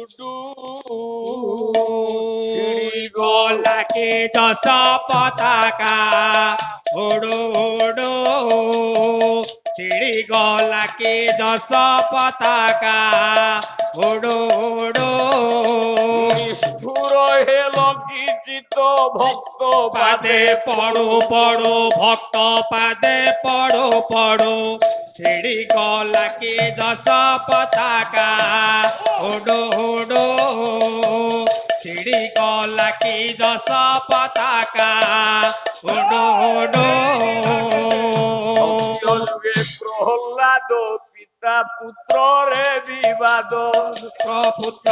ছিড়ি গলাকে যশ পতাকা ওড়ো ওড়ো ছিড়ি গলাকে যশ পতাকা ওড়ো ওড়ো নিষ্ঠুর হেল কিচিত ভক্ত পাদে পড়ো পড়ো ভক্ত পাদে পড়ো পড়ো ছিড়ি গলাকে যশ পতাকা ওড়ো ওড়ো ছিড়ি গলাকে যশ পতাকা ওড়ো ওড়ো যুগে প্রহ্লাদ পিতা পুত্র রে বিবাদ পুত্র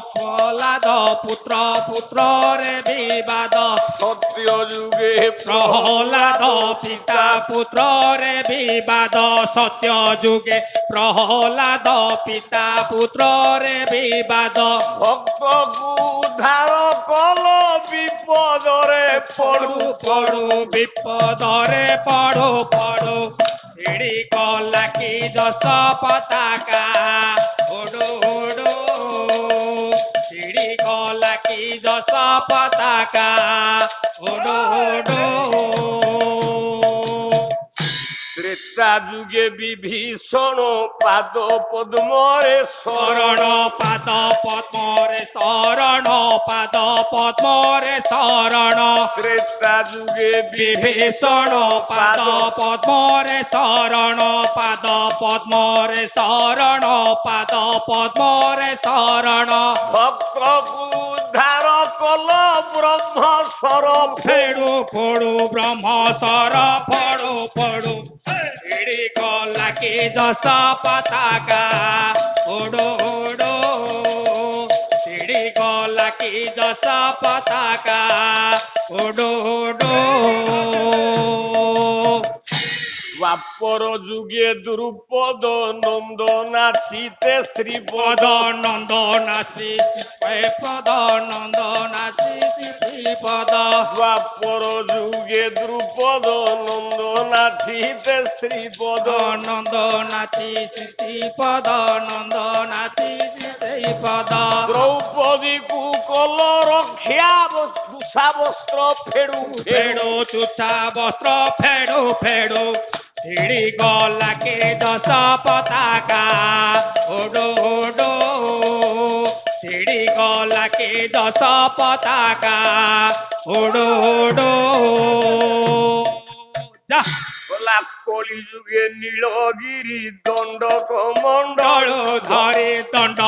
প্রহ্লাদ পুত্র পুত্র রে বিবাদ সত্য যুগে প্রহ্লাদ পিতা পুত্র রে বিবাদ সত্য যুগে প্রহ্লাদ পিতা পুত্র রে বিবাদ ভক্ত উদ্ধার কল বিপদরে পড়ু পড়ু বিপদরে পড়ো পড়ো ছিড়ি গলাকে যশ পতাকা ওড়ো ওড়ো ছিড়ি গলাকে যশ পতাকা ওড়ো ওড়ো ত্রেতা যুগে বিভীষণ পাদ পদ্মরে শরণ পাদ পদ্মরে শরণ পাদ পদ্মরে শরণ ত্রেতা যুগে বিভীষণ পাদ পদ্মরে শরণ পাদ পদ্মরে শরণ পাদ পদ্মরে শরণ ভক্ত উদ্ধার কল ব্রহ্ম সর ফেড়ু ফোড়ু ব্রহ্ম সর ফড়ু ফড়ু ছিড়ি গলাকে যশ পতাকা ওড়ো ওড়ো ছিড়ি গলাকে যশ পতাকা ওড়ো ওড়ো দ্বাপর যুগে দ্রুপদ নন্দ নাচিতে শ্রীপদ পদ নন্দ নাচি পদ নন্দ নাচি শ্রীপদ দ্বাপর যুগে দ্রুপদ নন্দ নাচিতে শ্রীপদ নন্দ নাচি শ্রীপদ নন্দ নাচি শ্রীপদ দ্রৌপদী কুকল রক্ষা তুষা বস্ত্র ফেড়ু ফেড়ো চুচা বস্ত্র ফেড়ো ফেড়ো ছিড়ি গলাকে যশ পতাকা ওড়ো ওড়ো ছিড়ি গলাকে যশ পতাকা ওড়ো ওড়ো যা গোলাপ কলি যুগে নীলগিরি দণ্ডক মণ্ডল ধরে দণ্ড